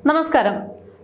നമസ്കാരം.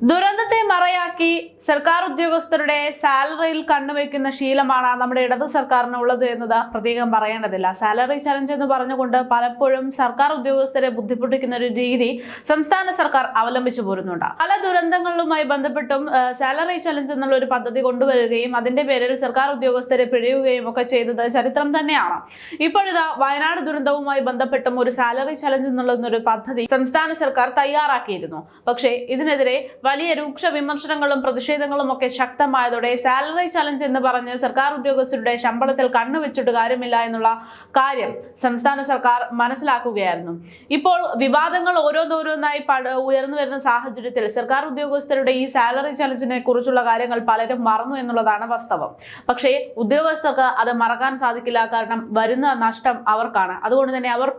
ദുരന്തത്തെ മറയാക്കി സർക്കാർ ഉദ്യോഗസ്ഥരുടെ സാലറിയിൽ കണ്ണുവയ്ക്കുന്ന ശീലമാണ് നമ്മുടെ ഇടത് സർക്കാരിനുള്ളത് എന്നത് പ്രത്യേകം പറയേണ്ടതില്ല. സാലറി ചലഞ്ച് എന്ന് പറഞ്ഞുകൊണ്ട് പലപ്പോഴും സർക്കാർ ഉദ്യോഗസ്ഥരെ ബുദ്ധിമുട്ടിക്കുന്ന ഒരു രീതി സംസ്ഥാന സർക്കാർ അവലംബിച്ചു പോരുന്നുണ്ട്. പല ദുരന്തങ്ങളുമായി ബന്ധപ്പെട്ടും സാലറി ചലഞ്ച് എന്നുള്ള ഒരു പദ്ധതി കൊണ്ടുവരികയും അതിന്റെ പേരിൽ സർക്കാർ ഉദ്യോഗസ്ഥരെ പിഴയുകയും ഒക്കെ ചെയ്തത് ചരിത്രം തന്നെയാണ്. ഇപ്പോഴിതാ വയനാട് ദുരന്തവുമായി ബന്ധപ്പെട്ടും ഒരു സാലറി ചലഞ്ച് എന്നുള്ള പദ്ധതി സംസ്ഥാന സർക്കാർ തയ്യാറാക്കിയിരുന്നു. പക്ഷേ ഇതിനെതിരെ വലിയ രൂക്ഷ വിമർശനങ്ങളും പ്രതിഷേധങ്ങളും ഒക്കെ ശക്തമായതോടെ സാലറി ചലഞ്ച് എന്ന് പറഞ്ഞ് സർക്കാർ ഉദ്യോഗസ്ഥരുടെ ശമ്പളത്തിൽ കണ്ണുവെച്ചിട്ട് കാര്യമില്ല എന്നുള്ള കാര്യം സംസ്ഥാന സർക്കാർ മനസ്സിലാക്കുകയായിരുന്നു. ഇപ്പോൾ വിവാദങ്ങൾ ഓരോന്നോരോന്നായി ഉയർന്നു വരുന്ന സാഹചര്യത്തിൽ സർക്കാർ ഉദ്യോഗസ്ഥരുടെ ഈ സാലറി ചലഞ്ചിനെ കുറിച്ചുള്ള കാര്യങ്ങൾ പലരും മറന്നു എന്നുള്ളതാണ് വാസ്തവം. പക്ഷേ ഉദ്യോഗസ്ഥർക്ക് അത് മറക്കാൻ സാധിക്കില്ല. കാരണം വരുന്ന നഷ്ടം അവർക്കാണ്. അതുകൊണ്ട് തന്നെ അവർ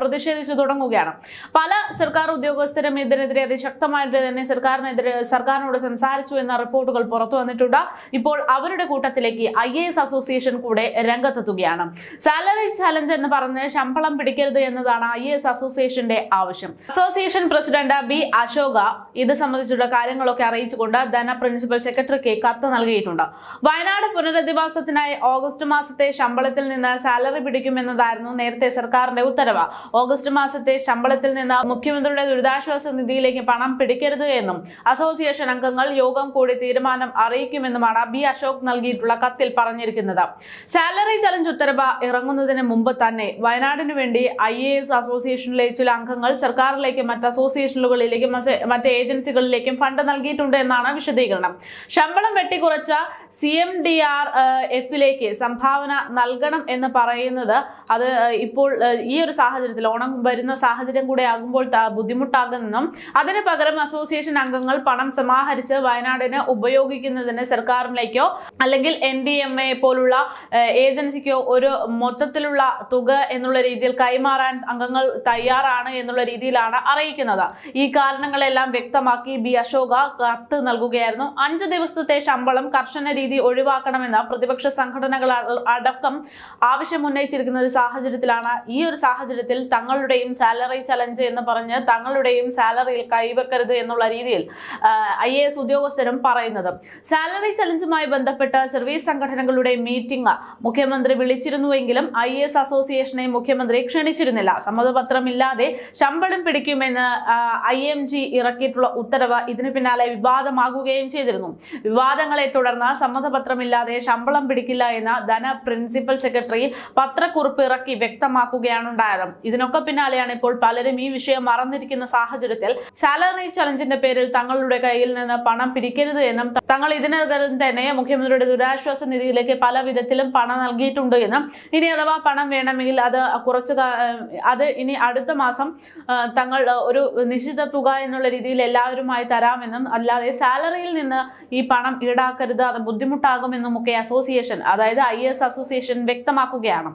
പ്രതിഷേധിച്ചു തുടങ്ങുകയാണ്. പല സർക്കാർ ഉദ്യോഗസ്ഥരും ഇതിനെതിരെ അതിശക്തമായിട്ട് തന്നെ സർക്കാരിനോട് സംസാരിച്ചു എന്ന റിപ്പോർട്ടുകൾ പുറത്തു വന്നിട്ടുണ്ട്. ഇപ്പോൾ അവരുടെ കൂട്ടത്തിലേക്ക് IAS അസോസിയേഷൻ കൂടെ രംഗത്തെത്തുകയാണ്. സാലറി ചലഞ്ച് എന്ന് പറഞ്ഞ് ശമ്പളം പിടിക്കരുത് എന്നതാണ് IAS അസോസിയേഷന്റെ ആവശ്യം. Association president B. അശോക ഇത് സംബന്ധിച്ചുള്ള കാര്യങ്ങളൊക്കെ അറിയിച്ചുകൊണ്ട് ധന പ്രിൻസിപ്പൽ സെക്രട്ടറിക്ക് കത്ത് നൽകിയിട്ടുണ്ട്. വയനാട് പുനരധിവാസത്തിനായി ഓഗസ്റ്റ് മാസത്തെ ശമ്പളത്തിൽ നിന്ന് സാലറി പിടിക്കുമെന്നതായിരുന്നു നേരത്തെ സർക്കാരിന്റെ ഉത്തരവ്. ഓഗസ്റ്റ് മാസത്തെ ശമ്പളത്തിൽ നിന്ന് മുഖ്യമന്ത്രിയുടെ ദുരിതാശ്വാസ നിധിയിലേക്ക് പണം പിടിക്കരുത് എന്നും അസോസിയേഷൻ അംഗങ്ങൾ യോഗം കൂടി തീരുമാനം അറിയിക്കുമെന്നുമാണ് B. അശോക് നൽകിയിട്ടുള്ള കത്തിൽ പറഞ്ഞിരിക്കുന്നത്. സാലറി ചലഞ്ച് ഉത്തരവ് ഇറങ്ങുന്നതിന് മുമ്പ് തന്നെ വയനാടിനു വേണ്ടി IAS അസോസിയേഷനിലെ ചില അംഗങ്ങൾ സർക്കാരിലേക്കും മറ്റ് അസോസിയേഷനുകളിലേക്കും മറ്റ് ഏജൻസികളിലേക്കും ഫണ്ട് നൽകിയിട്ടുണ്ട് എന്നാണ് വിശദീകരണം. ശമ്പളം വെട്ടിക്കുറച്ച CMDRF-ലേക്ക് സംഭാവന നൽകണം എന്ന് പറയുന്നത് അത് ഇപ്പോൾ ഈ ഒരു സാഹചര്യത്തിൽ ഓണം വരുന്ന സാഹചര്യം കൂടെ ആകുമ്പോൾ ബുദ്ധിമുട്ടാകുമെന്നും അതിന് പകരം അസോസിയേഷൻ അംഗങ്ങൾ പണം സമാഹരിച്ച് വയനാടിന് ഉപയോഗിക്കുന്നതിന് സർക്കാരിലേക്കോ അല്ലെങ്കിൽ NDMA പോലുള്ള ഏജൻസിക്കോ ഒരു മൊത്തത്തിലുള്ള തുക എന്നുള്ള രീതിയിൽ കൈമാറാൻ അംഗങ്ങൾ തയ്യാറാണ് എന്നുള്ള രീതിയിലാണ് അറിയിക്കുന്നത്. ഈ കാരണങ്ങളെല്ലാം വ്യക്തമാക്കി B. അശോക കത്ത് നൽകുകയായിരുന്നു. 5 ദിവസത്തെ ശമ്പളം കർശന രീതി ഒഴിവാക്കണമെന്ന് പ്രതിപക്ഷ സംഘടനകൾ അടക്കം ആവശ്യം ഉന്നയിച്ചിരിക്കുന്ന ഒരു സാഹചര്യത്തിലാണ് ഈ ഒരു സാഹചര്യത്തിൽ തങ്ങളുടെയും സാലറി ചലഞ്ച് എന്ന് പറഞ്ഞ് തങ്ങളുടെയും സാലറിയിൽ കൈവെക്കരുത് എന്നുള്ള രീതിയിൽ IAS ഉദ്യോഗസ്ഥരും പറയുന്നത്. സാലറി ചലഞ്ചുമായി ബന്ധപ്പെട്ട സർവീസ് സംഘടനകളുടെ മീറ്റിംഗ് മുഖ്യമന്ത്രി വിളിച്ചിരുന്നുവെങ്കിലും IAS അസോസിയേഷനെ മുഖ്യമന്ത്രി ക്ഷണിച്ചിരുന്നില്ല. സമ്മതപത്രമില്ലാതെ ശമ്പളം പിടിക്കുമെന്ന് IMG ഇറക്കിയിട്ടുള്ള ഉത്തരവ് ഇതിന് പിന്നാലെ വിവാദമാകുകയും ചെയ്തിരുന്നു. വിവാദങ്ങളെ തുടർന്ന് സമ്മതപത്രമില്ലാതെ ശമ്പളം പിടിക്കില്ല എന്ന ധന പ്രിൻസിപ്പൽ സെക്രട്ടറി പത്രക്കുറിപ്പ് ഇറക്കി വ്യക്തമാക്കുകയാണ് ഉണ്ടായത്. ഇതിനൊക്കെ പിന്നാലെയാണ് ഇപ്പോൾ പലരും ഈ വിഷയം മറന്നിരിക്കുന്ന സാഹചര്യത്തിൽ സാലറി ചലഞ്ചിന്റെ പേരിൽ തങ്ങളുടെ കയ്യിൽ നിന്ന് പണം പിടിക്കരുത് എന്നും തങ്ങൾ ഇതിനകം തന്നെ മുഖ്യമന്ത്രിയുടെ ദുരിതാശ്വാസ നിധിയിലേക്ക് പല വിധത്തിലും പണം നൽകിയിട്ടുണ്ട് എന്നും ഇനി അഥവാ പണം വേണമെങ്കിൽ അത് ഇനി അടുത്ത മാസം തങ്ങൾ ഒരു നിശ്ചിത തുക എന്നുള്ള രീതിയിൽ എല്ലാവരുമായി തരാമെന്നും അല്ലാതെ സാലറിയിൽ നിന്ന് ഈ പണം ഈടാക്കരുത്, അത് ബുദ്ധിമുട്ടാകുമെന്നും ഒക്കെ അസോസിയേഷൻ അതായത് IAS അസോസിയേഷൻ വ്യക്തമാക്കുകയാണ്.